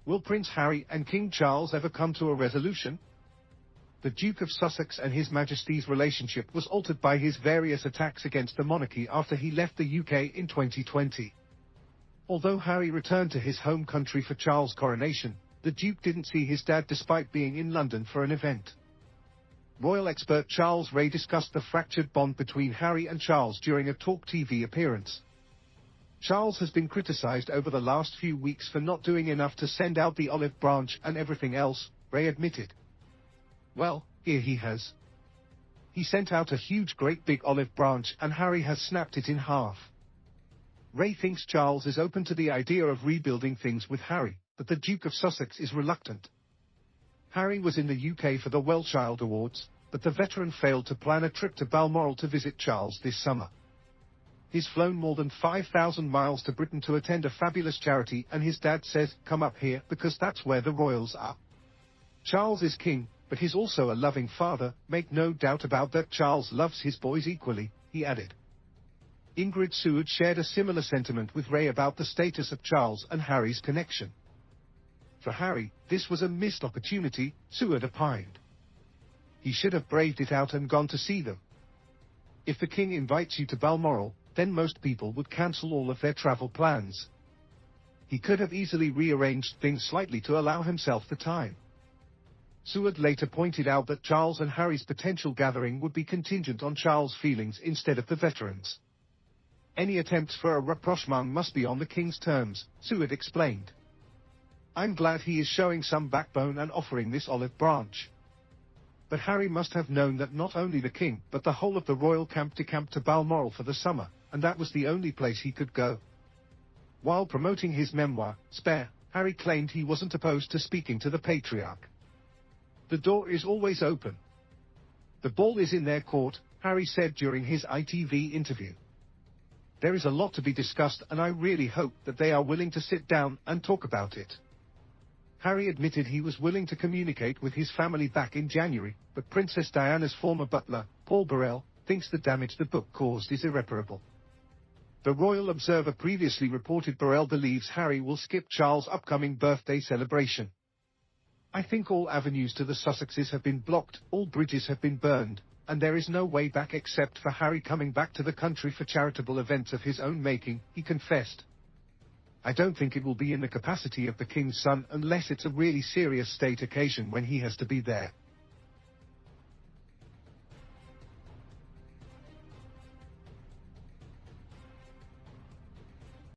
Will Prince Harry and King Charles ever come to a resolution? The Duke of Sussex and His Majesty's relationship was altered by his various attacks against the monarchy after he left the UK in 2020. Although Harry returned to his home country for Charles' coronation, the Duke didn't see his dad despite being in London for an event. Royal expert Charles Ray discussed the fractured bond between Harry and Charles during a Talk TV appearance. Charles has been criticized over the last few weeks for not doing enough to send out the olive branch and everything else, Ray admitted. Well, here he has. He sent out a huge great big olive branch and Harry has snapped it in half. Ray thinks Charles is open to the idea of rebuilding things with Harry, but the Duke of Sussex is reluctant. Harry was in the UK for the Well Child Awards, but the veteran failed to plan a trip to Balmoral to visit Charles this summer. He's flown more than 5,000 miles to Britain to attend a fabulous charity and his dad says, "Come up here because that's where the royals are." Charles is king, but he's also a loving father, make no doubt about that. Charles loves his boys equally, he added. Ingrid Seward shared a similar sentiment with Ray about the status of Charles and Harry's connection. For Harry, this was a missed opportunity, Seward opined. He should have braved it out and gone to see them. If the king invites you to Balmoral, then most people would cancel all of their travel plans. He could have easily rearranged things slightly to allow himself the time. Seward later pointed out that Charles and Harry's potential gathering would be contingent on Charles' feelings instead of the veterans. Any attempts for a rapprochement must be on the king's terms, Seward explained. I'm glad he is showing some backbone and offering this olive branch. But Harry must have known that not only the king but the whole of the royal camp decamped to Balmoral for the summer, and that was the only place he could go. While promoting his memoir, Spare, Harry claimed he wasn't opposed to speaking to the patriarch. The door is always open. The ball is in their court, Harry said during his ITV interview. There is a lot to be discussed and I really hope that they are willing to sit down and talk about it. Harry admitted he was willing to communicate with his family back in January, but Princess Diana's former butler, Paul Burrell, thinks the damage the book caused is irreparable. The Royal Observer previously reported Burrell believes Harry will skip Charles' upcoming birthday celebration. I think all avenues to the Sussexes have been blocked, all bridges have been burned, and there is no way back except for Harry coming back to the country for charitable events of his own making, he confessed. I don't think it will be in the capacity of the king's son unless it's a really serious state occasion when he has to be there.